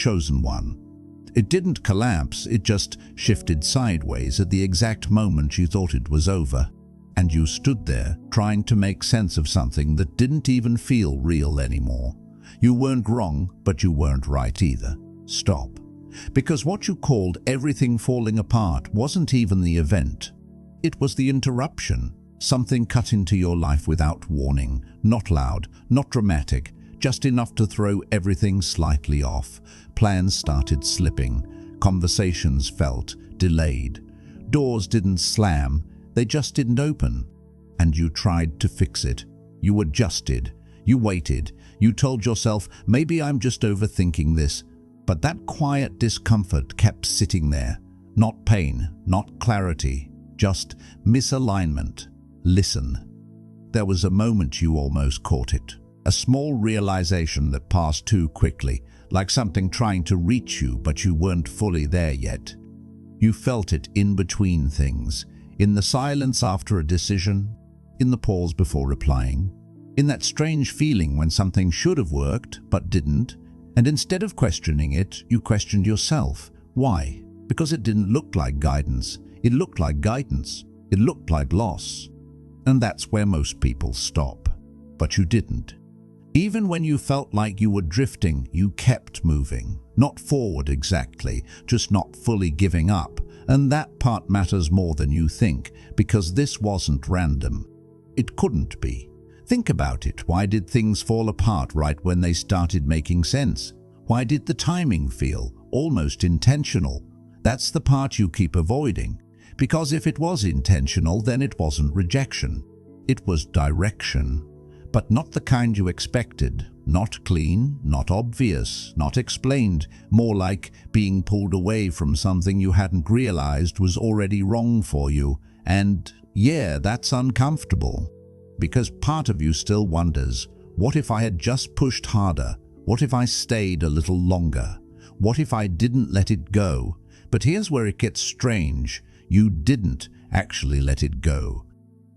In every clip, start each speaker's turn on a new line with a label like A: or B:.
A: chosen one. It didn't collapse, it just shifted sideways at the exact moment you thought it was over. And you stood there, trying to make sense of something that didn't even feel real anymore. You weren't wrong, but you weren't right either. Stop. Because what you called everything falling apart wasn't even the event. It was the interruption. Something cut into your life without warning, not loud, not dramatic, just enough to throw everything slightly off. Plans started slipping, conversations felt delayed. Doors didn't slam, they just didn't open. And you tried to fix it. You adjusted, you waited, you told yourself, maybe I'm just overthinking this. But that quiet discomfort kept sitting there. Not pain, not clarity, just misalignment. Listen. There was a moment you almost caught it. A small realization that passed too quickly, like something trying to reach you, but you weren't fully there yet. You felt it in between things, in the silence after a decision, in the pause before replying, in that strange feeling when something should have worked but didn't, and instead of questioning it, you questioned yourself. Why? Because it didn't look like guidance. It looked like guidance. It looked like loss. And that's where most people stop. But you didn't. Even when you felt like you were drifting, you kept moving. Not forward exactly, just not fully giving up. And that part matters more than you think, because this wasn't random. It couldn't be. Think about it. Why did things fall apart right when they started making sense? Why did the timing feel almost intentional? That's the part you keep avoiding. Because if it was intentional, then it wasn't rejection. It was direction. But not the kind you expected. Not clean, not obvious, not explained. More like being pulled away from something you hadn't realized was already wrong for you. And yeah, that's uncomfortable. Because part of you still wonders, what if I had just pushed harder? What if I stayed a little longer? What if I didn't let it go? But here's where it gets strange. You didn't actually let it go.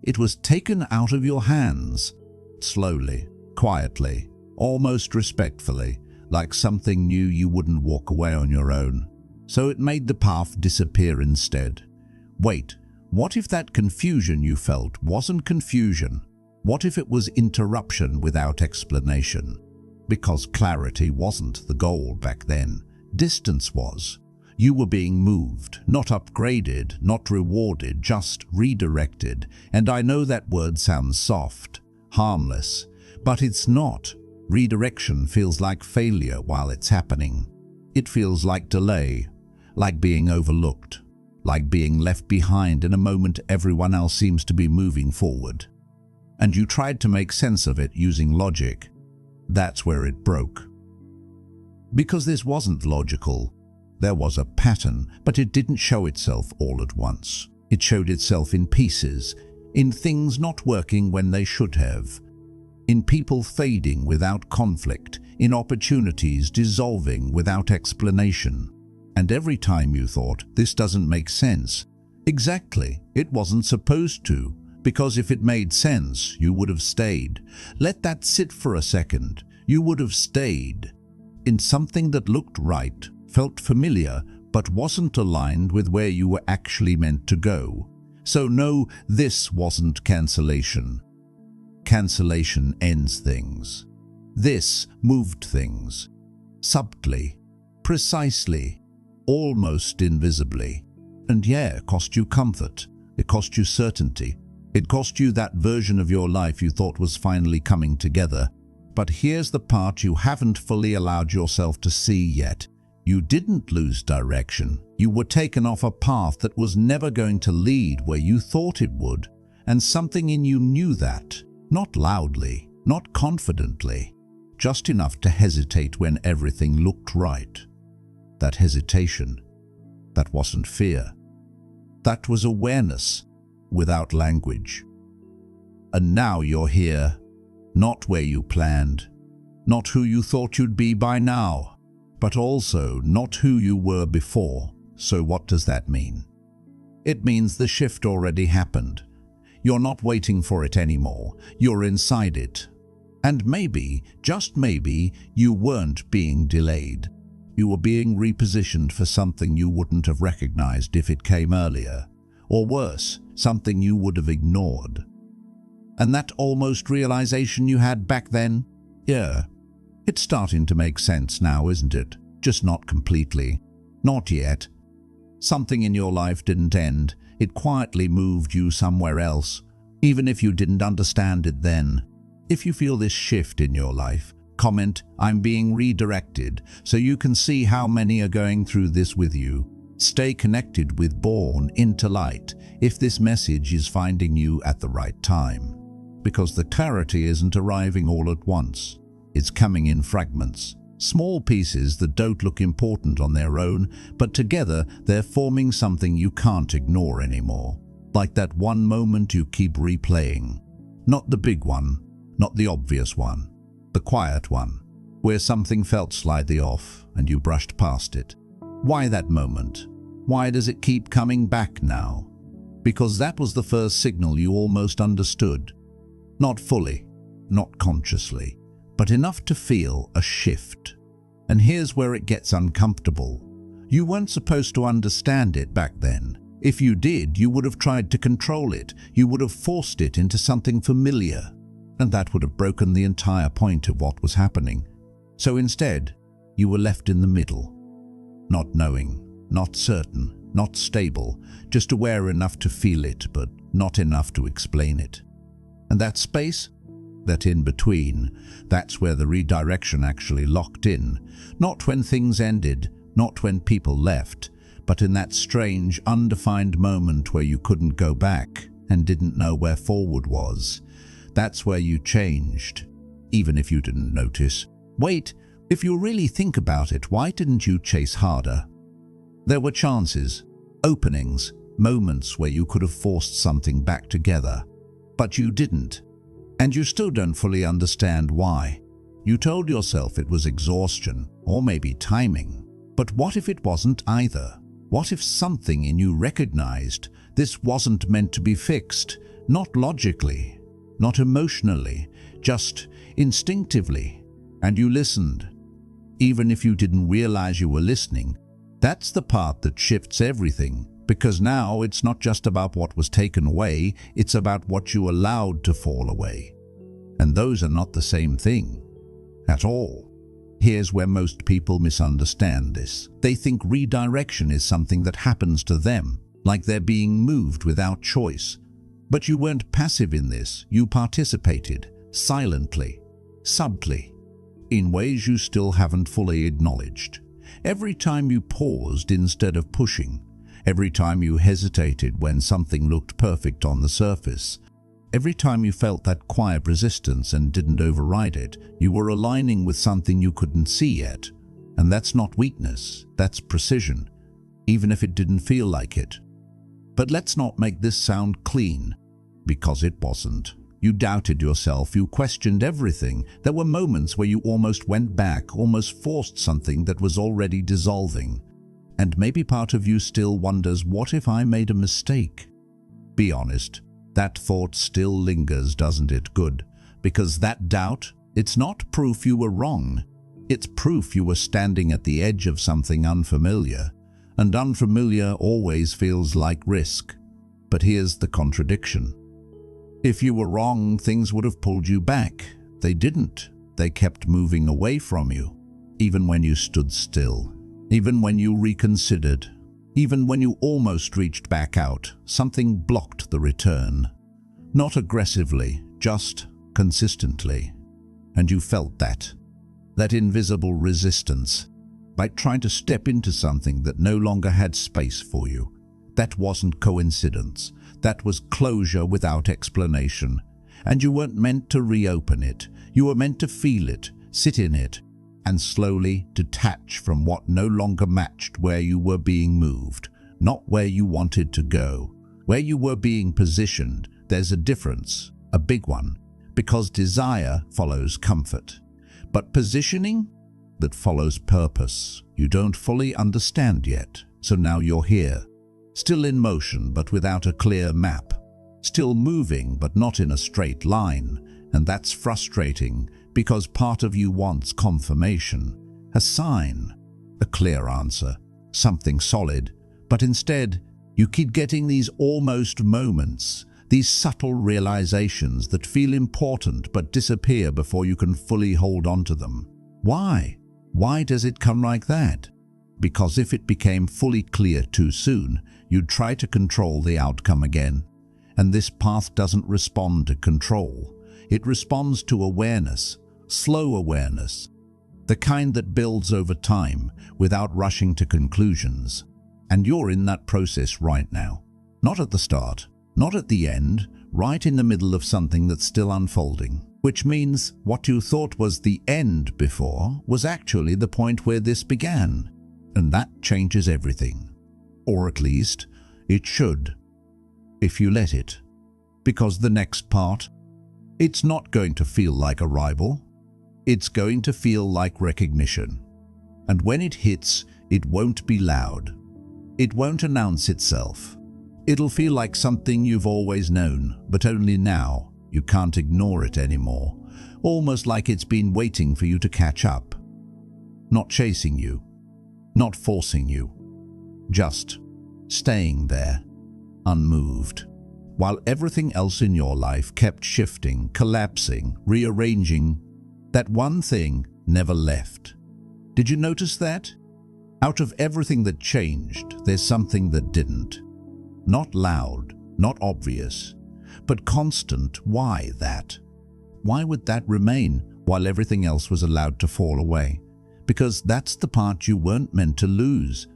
A: It was taken out of your hands. Slowly, quietly, almost respectfully, like something new you wouldn't walk away on your own. So it made the path disappear instead. Wait, what if that confusion you felt wasn't confusion? What if it was interruption without explanation? Because clarity wasn't the goal back then. Distance was. You were being moved, not upgraded, not rewarded, just redirected. And I know that word sounds soft, harmless, but it's not. Redirection feels like failure while it's happening. It feels like delay, like being overlooked, like being left behind in a moment everyone else seems to be moving forward. And you tried to make sense of it using logic. That's where it broke. Because this wasn't logical. There was a pattern, but it didn't show itself all at once. It showed itself in pieces, in things not working when they should have, in people fading without conflict, in opportunities dissolving without explanation. And every time you thought, this doesn't make sense, exactly, it wasn't supposed to, because if it made sense, you would have stayed. Let that sit for a second. You would have stayed in something that looked right, felt familiar, but wasn't aligned with where you were actually meant to go. So no, this wasn't cancellation. Cancellation ends things. This moved things. Subtly, precisely, almost invisibly. And yeah, it cost you comfort. It cost you certainty. It cost you that version of your life you thought was finally coming together. But here's the part you haven't fully allowed yourself to see yet. You didn't lose direction. You were taken off a path that was never going to lead where you thought it would. And something in you knew that. Not loudly, not confidently, just enough to hesitate when everything looked right. That hesitation, that wasn't fear. That was awareness without language. And now you're here, not where you planned, not who you thought you'd be by now, but also not who you were before. So what does that mean? It means the shift already happened. You're not waiting for it anymore. You're inside it. And maybe, just maybe, you weren't being delayed. You were being repositioned for something you wouldn't have recognized if it came earlier, or worse, something you would have ignored. And that almost realization you had back then? Yeah, it's starting to make sense now, isn't it? Just not completely. Not yet. Something in your life didn't end. It quietly moved you somewhere else, even if you didn't understand it then. If you feel this shift in your life, comment, "I'm being redirected," so you can see how many are going through this with you. Stay connected with Born into Light if this message is finding you at the right time. Because the clarity isn't arriving all at once. It's coming in fragments. Small pieces that don't look important on their own, but together they're forming something you can't ignore anymore. Like that one moment you keep replaying. Not the big one, not the obvious one, the quiet one, where something felt slightly off and you brushed past it. Why that moment? Why does it keep coming back now? Because that was the first signal you almost understood. Not fully, not consciously, but enough to feel a shift. And here's where it gets uncomfortable. You weren't supposed to understand it back then. If you did, you would have tried to control it. You would have forced it into something familiar. And that would have broken the entire point of what was happening. So instead, you were left in the middle. Not knowing, not certain, not stable, just aware enough to feel it, but not enough to explain it. And that space? That in-between, that's where the redirection actually locked in. Not when things ended, not when people left, but in that strange, undefined moment where you couldn't go back and didn't know where forward was. That's where you changed, even if you didn't notice. Wait, if you really think about it, why didn't you chase harder? There were chances, openings, moments where you could have forced something back together, but you didn't. And you still don't fully understand why. You told yourself it was exhaustion, or maybe timing. But what if it wasn't either? What if something in you recognized this wasn't meant to be fixed? Not logically, not emotionally, just instinctively. And you listened. Even if you didn't realize you were listening, that's the part that shifts everything. Because now it's not just about what was taken away, it's about what you allowed to fall away. And those are not the same thing at all. Here's where most people misunderstand this. They think redirection is something that happens to them, like they're being moved without choice. But you weren't passive in this, you participated, silently, subtly, in ways you still haven't fully acknowledged. Every time you paused instead of pushing, every time you hesitated when something looked perfect on the surface, every time you felt that quiet resistance and didn't override it, you were aligning with something you couldn't see yet. And that's not weakness, that's precision, even if it didn't feel like it. But let's not make this sound clean, because it wasn't. You doubted yourself, you questioned everything. There were moments where you almost went back, almost forced something that was already dissolving. And maybe part of you still wonders, what if I made a mistake? Be honest, that thought still lingers, doesn't it? Good, because that doubt, it's not proof you were wrong. It's proof you were standing at the edge of something unfamiliar. And unfamiliar always feels like risk. But here's the contradiction. If you were wrong, things would have pulled you back. They didn't. They kept moving away from you, even when you stood still. Even when you reconsidered, even when you almost reached back out, something blocked the return. Not aggressively, just consistently. And you felt that invisible resistance, like trying to step into something that no longer had space for you. That wasn't coincidence. That was closure without explanation. And you weren't meant to reopen it. You were meant to feel it, sit in it, and slowly detach from what no longer matched where you were being moved, not where you wanted to go. Where you were being positioned, there's a difference, a big one, because desire follows comfort. But positioning, that follows purpose, you don't fully understand yet. So now you're here, still in motion but without a clear map, still moving but not in a straight line. And that's frustrating, because part of you wants confirmation, a sign, a clear answer, something solid, but instead you keep getting these almost moments, these subtle realizations that feel important but disappear before you can fully hold on to them. Why? Why does it come like that? Because if it became fully clear too soon, you'd try to control the outcome again. And this path doesn't respond to control. It responds to awareness, slow awareness, the kind that builds over time without rushing to conclusions. And you're in that process right now. Not at the start, not at the end, right in the middle of something that's still unfolding. Which means what you thought was the end before was actually the point where this began. And that changes everything. Or at least, it should, if you let it. Because the next part, it's not going to feel like arrival. It's going to feel like recognition. And when it hits, it won't be loud. It won't announce itself. It'll feel like something you've always known, but only now you can't ignore it anymore. Almost like it's been waiting for you to catch up. Not chasing you, not forcing you, just staying there, unmoved, while everything else in your life kept shifting, collapsing, rearranging. That one thing never left. Did you notice that? Out of everything that changed, there's something that didn't. Not loud, not obvious, but constant. Why that? Why would that remain while everything else was allowed to fall away? Because that's the part you weren't meant to lose.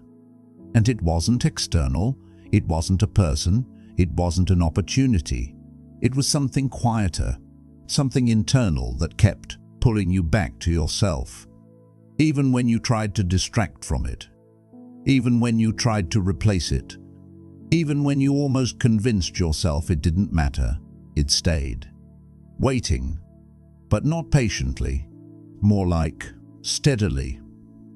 A: And it wasn't external, it wasn't a person, it wasn't an opportunity. It was something quieter, something internal that kept pulling you back to yourself. Even when you tried to distract from it, even when you tried to replace it, even when you almost convinced yourself it didn't matter, it stayed. Waiting, but not patiently, more like steadily.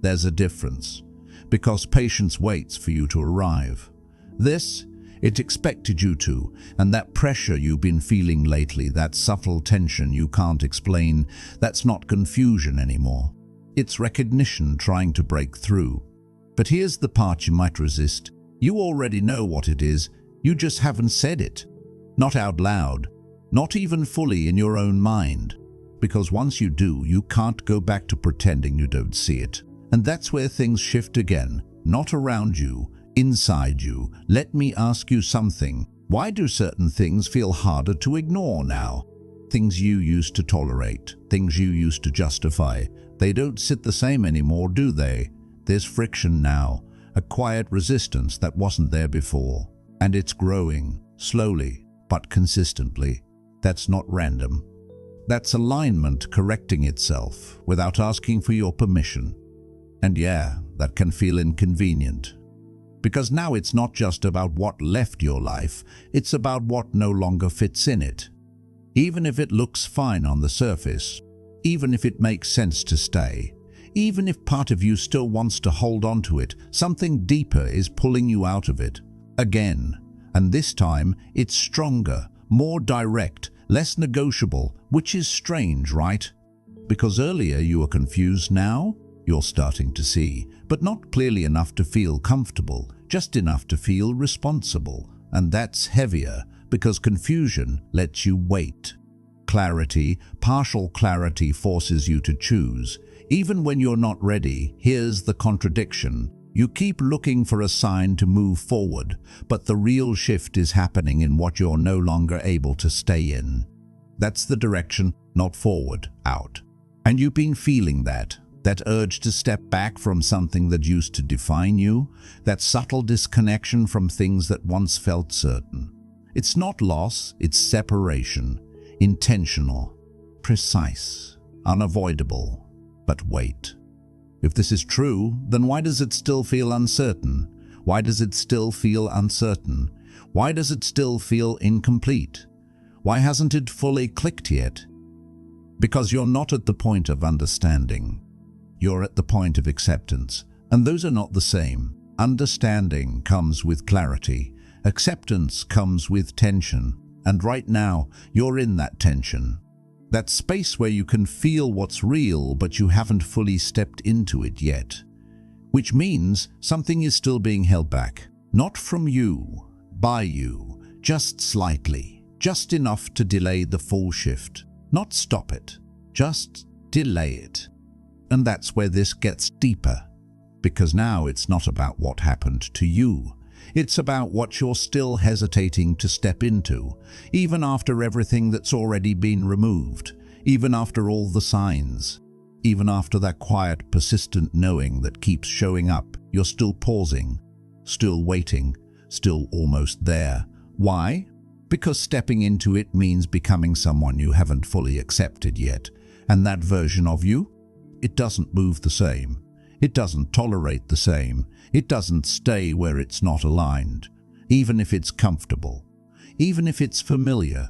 A: There's a difference, because patience waits for you to arrive. This, it expected you to, and that pressure you've been feeling lately, that subtle tension you can't explain, that's not confusion anymore. It's recognition trying to break through. But here's the part you might resist. You already know what it is, you just haven't said it. Not out loud, not even fully in your own mind. Because once you do, you can't go back to pretending you don't see it. And that's where things shift again, not around you, inside you. Let me ask you something. Why do certain things feel harder to ignore now? Things you used to tolerate, things you used to justify. They don't sit the same anymore, do they? There's friction now, a quiet resistance that wasn't there before. And it's growing, slowly, but consistently. That's not random. That's alignment correcting itself without asking for your permission. And yeah, that can feel inconvenient. Because now it's not just about what left your life, it's about what no longer fits in it. Even if it looks fine on the surface, even if it makes sense to stay, even if part of you still wants to hold on to it, something deeper is pulling you out of it. Again. And this time, it's stronger, more direct, less negotiable, which is strange, right? Because earlier you were confused, now you're starting to see, but not clearly enough to feel comfortable, just enough to feel responsible. And that's heavier, because confusion lets you wait. Clarity, partial clarity, forces you to choose. Even when you're not ready, here's the contradiction. You keep looking for a sign to move forward, but the real shift is happening in what you're no longer able to stay in. That's the direction, not forward, out. And you've been feeling that urge to step back from something that used to define you, that subtle disconnection from things that once felt certain. It's not loss, it's separation, intentional, precise, unavoidable. But wait. If this is true, then why does it still feel uncertain? Why does it still feel uncertain? Why does it still feel incomplete? Why hasn't it fully clicked yet? Because you're not at the point of understanding. You're at the point of acceptance, and those are not the same. Understanding comes with clarity. Acceptance comes with tension. And right now, you're in that tension. That space where you can feel what's real, but you haven't fully stepped into it yet. which means something is still being held back. Not from you, by you, just slightly, just enough to delay the full shift. Not stop it, just delay it. And that's where this gets deeper, because now it's not about what happened to you. It's about what you're still hesitating to step into, even after everything that's already been removed, even after all the signs, even after that quiet, persistent knowing that keeps showing up. You're still pausing, still waiting, still almost there. Why? Because stepping into it means becoming someone you haven't fully accepted yet. And that version of you, it doesn't move the same. It doesn't tolerate the same. It doesn't stay where it's not aligned, even if it's comfortable, even if it's familiar,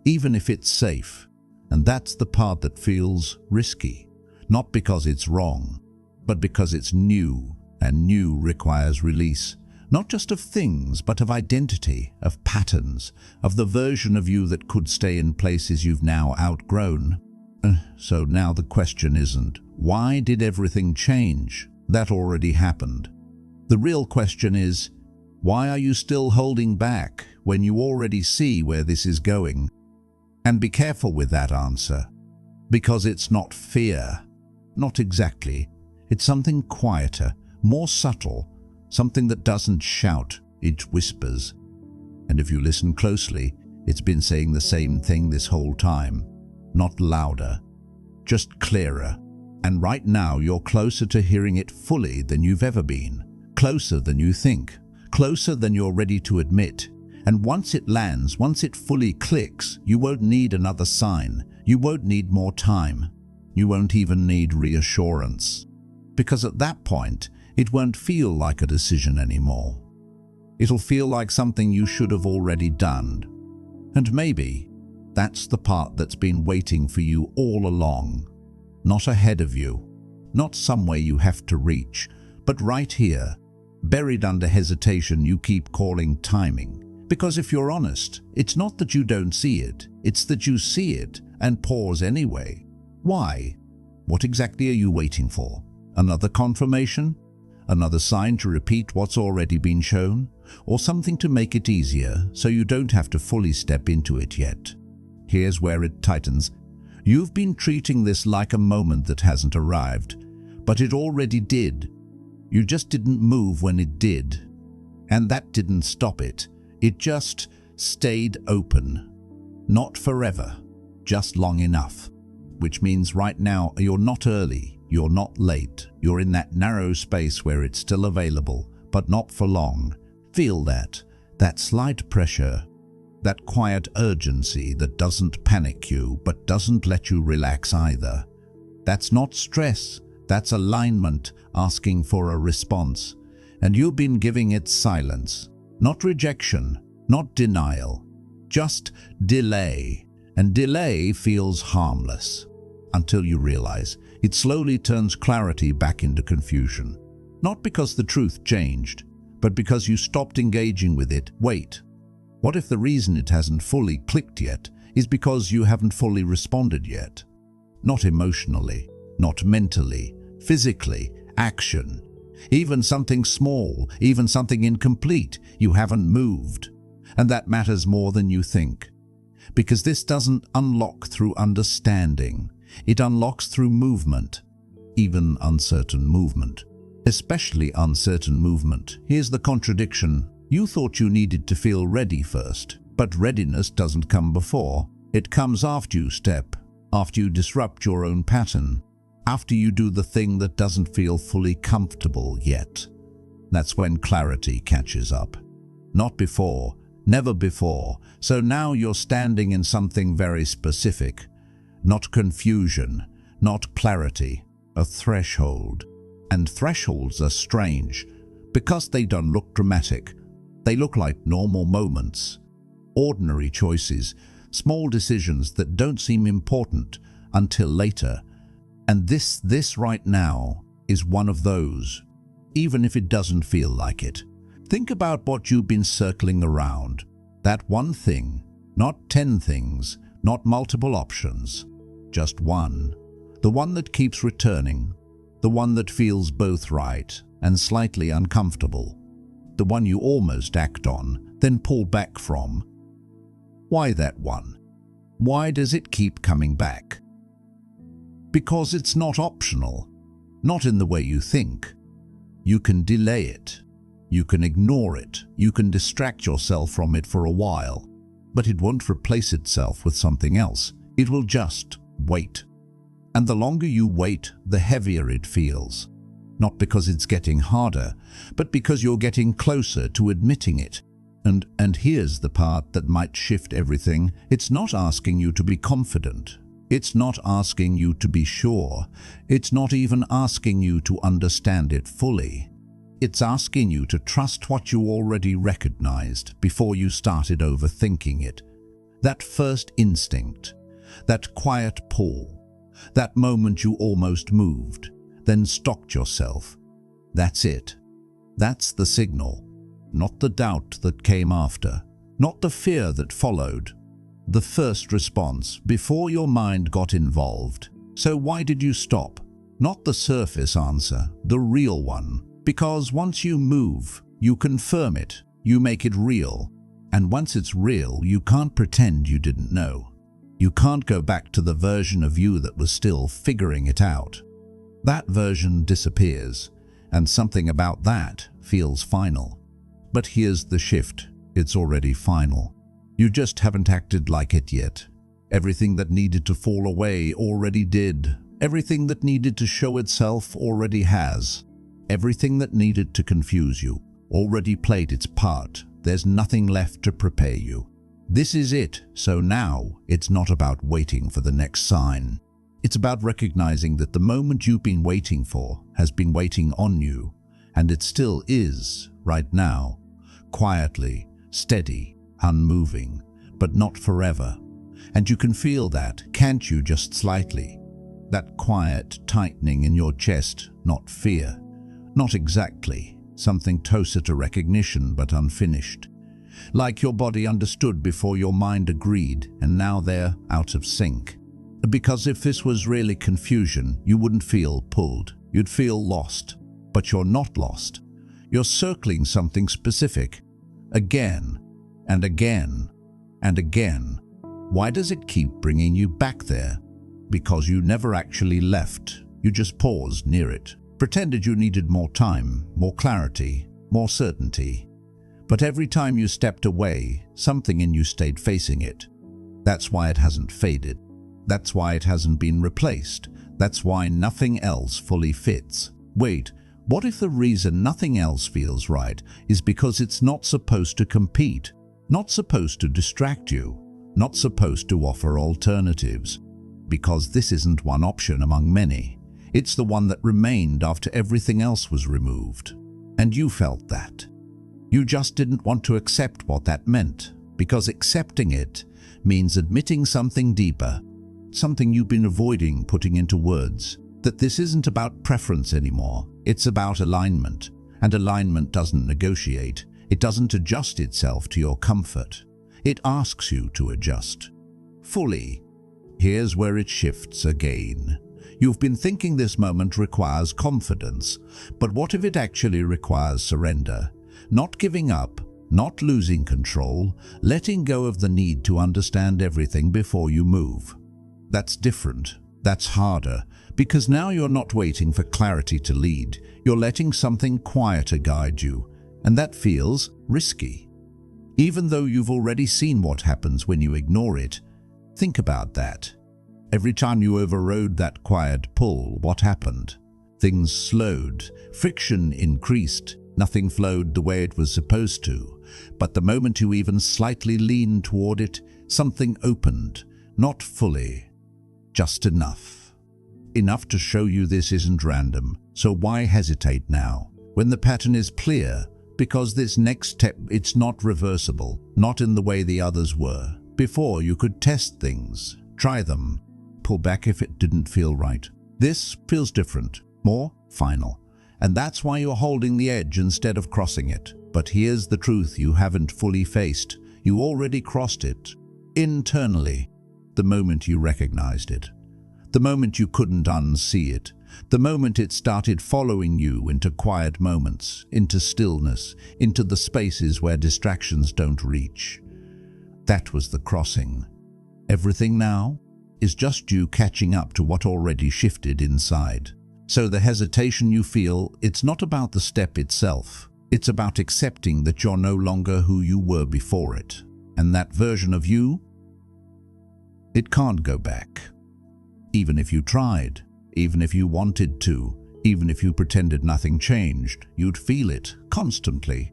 A: even if it's safe. And that's the part that feels risky, not because it's wrong, but because it's new, and new requires release, not just of things, but of identity, of patterns, of the version of you that could stay in places you've now outgrown. So now the question isn't, why did everything change? That already happened. The real question is, why are you still holding back when you already see where this is going? And be careful with that answer, because it's not fear. Not exactly. It's something quieter, more subtle, something that doesn't shout, it whispers. And if you listen closely, it's been saying the same thing this whole time. Not louder, just clearer. And right now you're closer to hearing it fully than you've ever been. Closer than you think. Closer than you're ready to admit. And once it lands, once it fully clicks, you won't need another sign. You won't need more time. You won't even need reassurance. Because at that point, it won't feel like a decision anymore. It'll feel like something you should have already done. And maybe that's the part that's been waiting for you all along. Not ahead of you, not somewhere you have to reach, but right here, buried under hesitation you keep calling timing. Because if you're honest, it's not that you don't see it, it's that you see it and pause anyway. Why? What exactly are you waiting for? Another confirmation? Another sign to repeat what's already been shown? Or something to make it easier so you don't have to fully step into it yet? Here's where it tightens. You've been treating this like a moment that hasn't arrived, but it already did. You just didn't move when it did. And that didn't stop it. It just stayed open. Not forever, just long enough. Which means right now you're not early, you're not late. You're in that narrow space where it's still available, but not for long. Feel that slight pressure, that quiet urgency that doesn't panic you, but doesn't let you relax either. That's not stress, that's alignment asking for a response. And you've been giving it silence. Not rejection, not denial, just delay. And delay feels harmless until you realize it slowly turns clarity back into confusion. Not because the truth changed, but because you stopped engaging with it. Wait, what if the reason it hasn't fully clicked yet is because you haven't fully responded yet? Not emotionally, not mentally, physically, action. Even something small, even something incomplete, you haven't moved. And that matters more than you think. Because this doesn't unlock through understanding. It unlocks through movement, even uncertain movement. Especially uncertain movement. Here's the contradiction. You thought you needed to feel ready first, but readiness doesn't come before. It comes after you step, after you disrupt your own pattern, after you do the thing that doesn't feel fully comfortable yet. That's when clarity catches up. Not before, never before. So now you're standing in something very specific. Not confusion, not clarity, a threshold. And thresholds are strange because they don't look dramatic. They look like normal moments, ordinary choices, small decisions that don't seem important until later. And this right now is one of those, even if it doesn't feel like it. Think about what you've been circling around. That one thing, not 10 things, not multiple options, just one. The one that keeps returning, the one that feels both right and slightly uncomfortable. The one you almost act on, then pull back from. Why that one? Why does it keep coming back? Because it's not optional, not in the way you think. You can delay it. You can ignore it. You can distract yourself from it for a while. But it won't replace itself with something else. It will just wait. And the longer you wait, the heavier it feels. Not because it's getting harder, but because you're getting closer to admitting it. And here's the part that might shift everything. It's not asking you to be confident. It's not asking you to be sure. It's not even asking you to understand it fully. It's asking you to trust what you already recognized before you started overthinking it. That first instinct, that quiet pull, that moment you almost moved, then stopped yourself. That's it. That's the signal. Not the doubt that came after, not the fear that followed. The first response, before your mind got involved. So why did you stop? Not the surface answer, the real one. Because once you move, you confirm it, you make it real. And once it's real, you can't pretend you didn't know. You can't go back to the version of you that was still figuring it out. That version disappears, and something about that feels final. But here's the shift. It's already final. You just haven't acted like it yet. Everything that needed to fall away already did. Everything that needed to show itself already has. Everything that needed to confuse you already played its part. There's nothing left to prepare you. This is it. So now it's not about waiting for the next sign. It's about recognizing that the moment you've been waiting for has been waiting on you, and it still is right now. Quietly, steady, unmoving, but not forever. And you can feel that, can't you, just slightly? That quiet tightening in your chest, not fear. Not exactly. Something closer to recognition, but unfinished. Like your body understood before your mind agreed, and now they're out of sync. Because if this was really confusion, you wouldn't feel pulled. You'd feel lost. But you're not lost. You're circling something specific. Again, and again, and again. Why does it keep bringing you back there? Because you never actually left. You just paused near it. Pretended you needed more time, more clarity, more certainty. But every time you stepped away, something in you stayed facing it. That's why it hasn't faded. That's why it hasn't been replaced. That's why nothing else fully fits. Wait, what if the reason nothing else feels right is because it's not supposed to compete, not supposed to distract you, not supposed to offer alternatives? Because this isn't one option among many. It's the one that remained after everything else was removed. And you felt that. You just didn't want to accept what that meant, because accepting it means admitting something deeper, something you've been avoiding putting into words, that this isn't about preference anymore. It's about alignment, and alignment doesn't negotiate. It doesn't adjust itself to your comfort. It asks you to adjust. Fully. Here's where it shifts again. You've been thinking this moment requires confidence, but what if it actually requires surrender? Not giving up, not losing control, letting go of the need to understand everything before you move. That's different. That's harder, because now you're not waiting for clarity to lead. You're letting something quieter guide you, and that feels risky. Even though you've already seen what happens when you ignore it, think about that. Every time you overrode that quiet pull, what happened? Things slowed, friction increased, nothing flowed the way it was supposed to. But the moment you even slightly leaned toward it, something opened, not fully, just enough. Enough to show you this isn't random, so why hesitate now? When the pattern is clear, because this next step, it's not reversible, not in the way the others were. Before, you could test things, try them, pull back if it didn't feel right. This feels different, more final. And that's why you're holding the edge instead of crossing it. But here's the truth you haven't fully faced. You already crossed it. Internally. The moment you recognized it. The moment you couldn't unsee it. The moment it started following you into quiet moments, into stillness, into the spaces where distractions don't reach. That was the crossing. Everything now is just you catching up to what already shifted inside. So the hesitation you feel, it's not about the step itself. It's about accepting that you're no longer who you were before it. And that version of you, it can't go back. Even if you tried, even if you wanted to, even if you pretended nothing changed, you'd feel it constantly.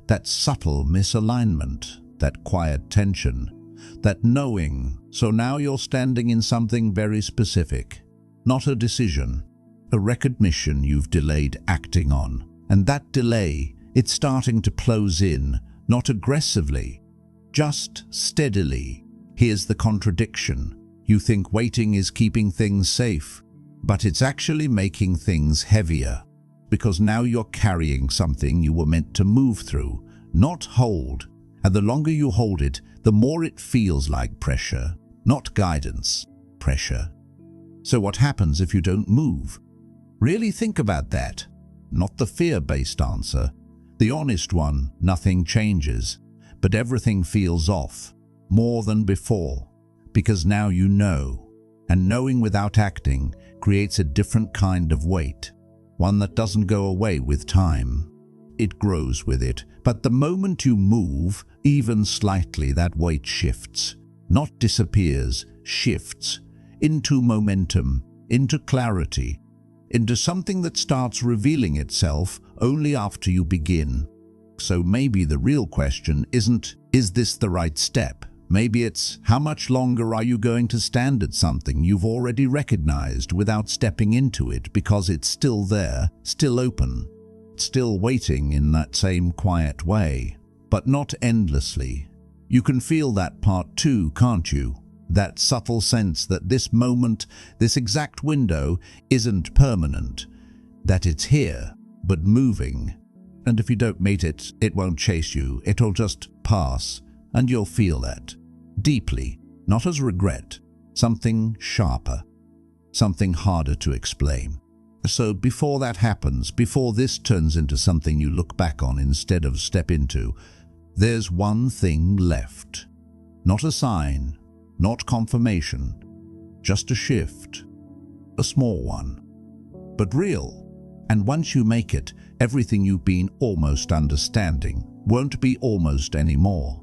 A: That subtle misalignment, that quiet tension, that knowing. So now you're standing in something very specific. Not a decision, a recognition you've delayed acting on. And that delay, it's starting to close in, not aggressively, just steadily. Here's the contradiction. You think waiting is keeping things safe, but it's actually making things heavier, because now you're carrying something you were meant to move through, not hold. And the longer you hold it, the more it feels like pressure, not guidance, pressure. So what happens if you don't move? Really think about that. Not the fear-based answer. The honest one, nothing changes, but everything feels off, more than before, because now you know. And knowing without acting creates a different kind of weight, one that doesn't go away with time. It grows with it, but the moment you move, even slightly, that weight shifts. Not disappears, shifts into momentum, into clarity, into something that starts revealing itself only after you begin. So maybe the real question isn't, is this the right step? Maybe it's, how much longer are you going to stand at something you've already recognized without stepping into it because it's still there, still open, still waiting in that same quiet way, but not endlessly. You can feel that part too, can't you? That subtle sense that this moment, this exact window, isn't permanent, that it's here, but moving. And if you don't meet it, it won't chase you, it'll just pass, and you'll feel that. Deeply, not as regret, something sharper, something harder to explain. So before that happens, before this turns into something you look back on instead of step into, there's one thing left. Not a sign, not confirmation, just a shift, a small one, but real. And once you make it, everything you've been almost understanding won't be almost anymore.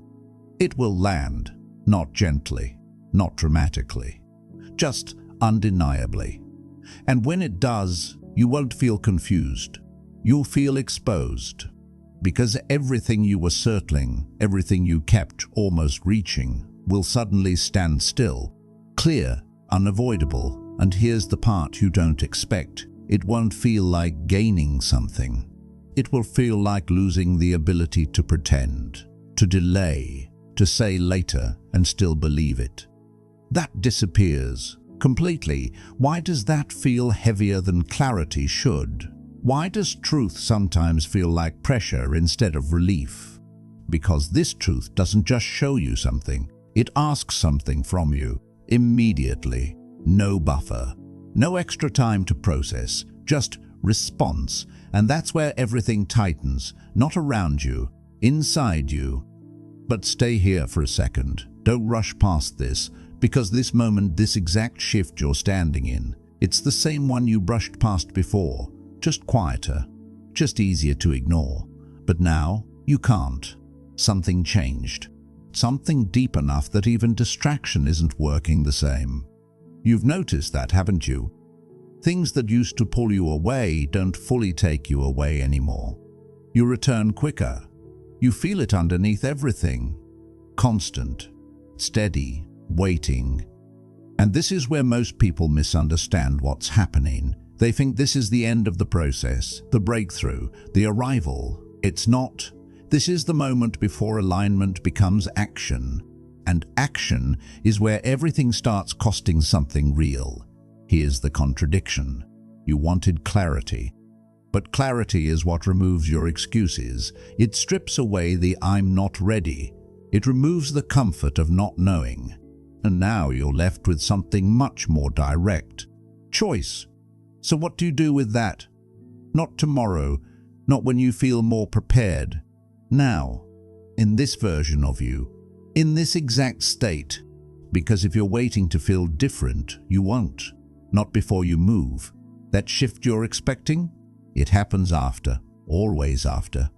A: It will land, not gently, not dramatically, just undeniably. And when it does, you won't feel confused. You'll feel exposed, because everything you were circling, everything you kept almost reaching, will suddenly stand still, clear, unavoidable. And here's the part you don't expect. It won't feel like gaining something. It will feel like losing the ability to pretend, to delay, to say later and still believe it. That disappears completely. Why does that feel heavier than clarity should? Why does truth sometimes feel like pressure instead of relief? Because this truth doesn't just show you something. It asks something from you, immediately. No buffer, no extra time to process, just response. And that's where everything tightens, not around you, inside you. But stay here for a second. Don't rush past this, because this moment, this exact shift you're standing in, it's the same one you brushed past before, just quieter, just easier to ignore. But now, you can't. Something changed. Something deep enough that even distraction isn't working the same. You've noticed that, haven't you? Things that used to pull you away don't fully take you away anymore. You return quicker. You feel it underneath everything. Constant, steady, waiting. And this is where most people misunderstand what's happening. They think this is the end of the process, the breakthrough, the arrival. It's not. This is the moment before alignment becomes action. And action is where everything starts costing something real. Here's the contradiction. You wanted clarity. But clarity is what removes your excuses. It strips away the "I'm not ready." It removes the comfort of not knowing. And now you're left with something much more direct. Choice. So what do you do with that? Not tomorrow, not when you feel more prepared. Now, in this version of you, in this exact state. Because if you're waiting to feel different, you won't. Not before you move. That shift you're expecting, it happens after, always after.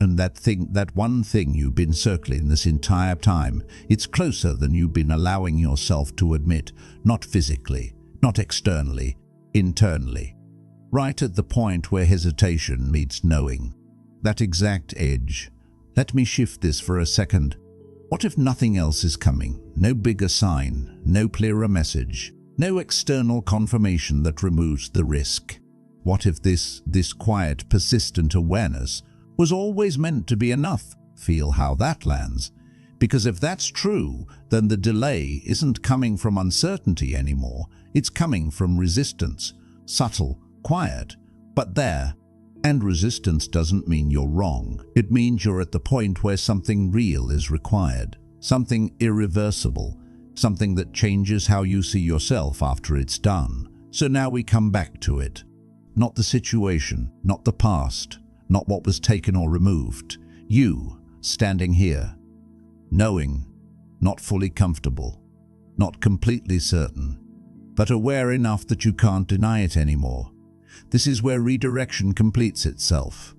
A: And that one thing you've been circling this entire time, it's closer than you've been allowing yourself to admit, not physically, not externally, internally. Right at the point where hesitation meets knowing. That exact edge. Let me shift this for a second. What if nothing else is coming? No bigger sign, no clearer message, no external confirmation that removes the risk? What if this quiet, persistent awareness was always meant to be enough? Feel how that lands. Because if that's true, then the delay isn't coming from uncertainty anymore. It's coming from resistance. Subtle, quiet, but there. And resistance doesn't mean you're wrong. It means you're at the point where something real is required. Something irreversible. Something that changes how you see yourself after it's done. So now we come back to it. Not the situation, not the past, not what was taken or removed. You, standing here, knowing, not fully comfortable, not completely certain, but aware enough that you can't deny it anymore. This is where redirection completes itself.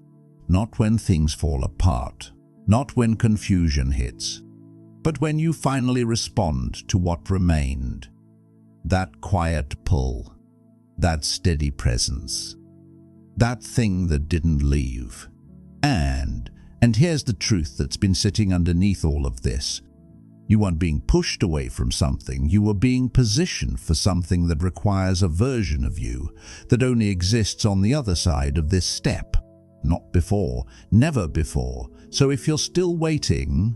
A: Not when things fall apart, not when confusion hits, but when you finally respond to what remained. That quiet pull, that steady presence, that thing that didn't leave. And here's the truth that's been sitting underneath all of this. You weren't being pushed away from something, you were being positioned for something that requires a version of you that only exists on the other side of this step. Not before, never before. So if you're still waiting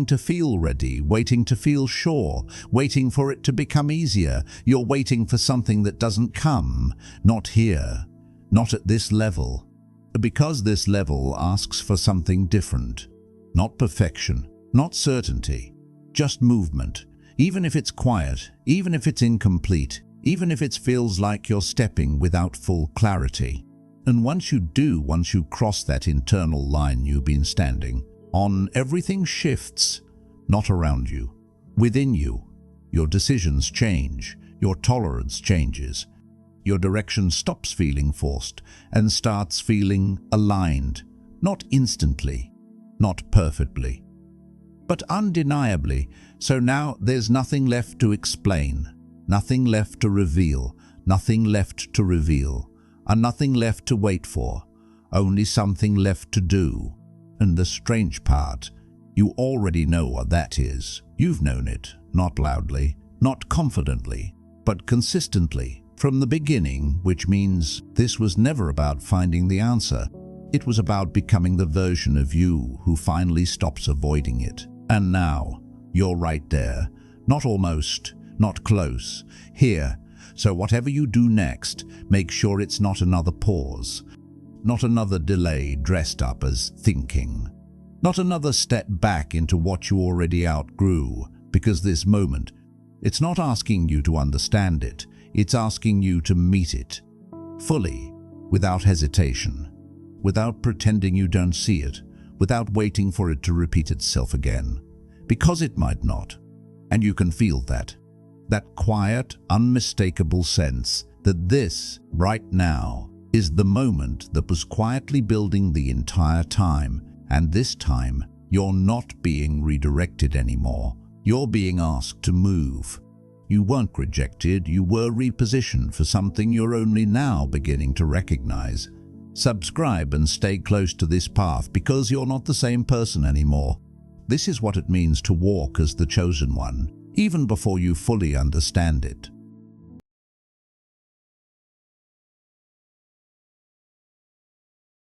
A: to feel ready, waiting to feel sure, waiting for it to become easier, you're waiting for something that doesn't come, not here, not at this level. Because this level asks for something different. Not perfection, not certainty. Just movement, even if it's quiet, even if it's incomplete, even if it feels like you're stepping without full clarity. And once you cross that internal line you've been standing on, everything shifts, not around you, within you. Your decisions change, your tolerance changes, your direction stops feeling forced and starts feeling aligned, not instantly, not perfectly, but undeniably. So now there's nothing left to explain, nothing left to reveal, nothing left to reveal, and nothing left to wait for, only something left to do. And the strange part, you already know what that is. You've known it, not loudly, not confidently, but consistently, from the beginning, which means this was never about finding the answer. It was about becoming the version of you who finally stops avoiding it. And now, you're right there, not almost, not close, here. So whatever you do next, make sure it's not another pause, not another delay dressed up as thinking, not another step back into what you already outgrew, because this moment, it's not asking you to understand it, it's asking you to meet it, fully, without hesitation, without pretending you don't see it, without waiting for it to repeat itself again, because it might not. And you can feel that quiet, unmistakable sense that this, right now, is the moment that was quietly building the entire time. And this time, you're not being redirected anymore. You're being asked to move. You weren't rejected, you were repositioned for something you're only now beginning to recognize. Subscribe and stay close to this path, because you're not the same person anymore. This is what it means to walk as the chosen one, even before you fully understand it.